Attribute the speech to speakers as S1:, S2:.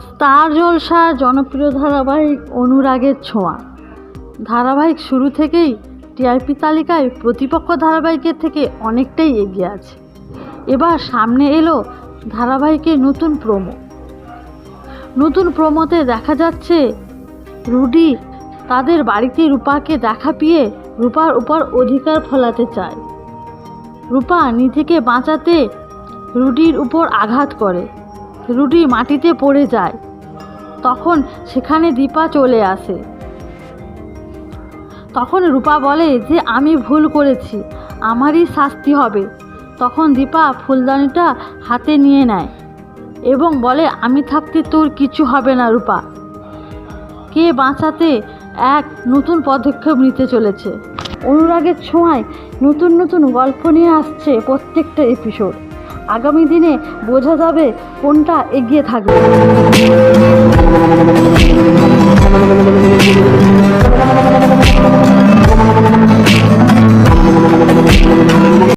S1: Star জলসার জনপ্রিয় ধারাবাহিক অনুরাগের ছোঁয়া। ধারাবাহিক শুরু থেকেই টিআরপি তালিকায় প্রতিপক্ষ ধারাবাহিকের থেকে অনেকটাই এগিয়ে আছে। এবার সামনে এলো ধারাবাহিকের নতুন প্রোমোতে দেখা যাচ্ছে রুডি তাদের বাড়িতে রূপাকে দেখা পেয়ে রূপার উপর অধিকার ফলাতে চায়। রূপা নিধিকে বাঁচাতে রুডির উপর আঘাত করে, রুডি মাটিতে পড়ে যায়। তখন সেখানে দীপা চলে আসে। তখন রূপা বলে যে আমি ভুল করেছি, আমারই শাস্তি হবে। তখন দীপা ফুলদানিটা হাতে নিয়ে নেয় এবং বলে আমি থাকতে তোর কিছু হবে না রূপা। কে বাঁচাতে এক নতুন পদক্ষেপ নিতে চলেছে। অনুরাগের ছোঁয়ায় নতুন গল্প নিয়ে আসছে প্রত্যেকটা এপিসোড। আগামী দিনে বোঝা যাবে কোনটা এগিয়ে থাকবে।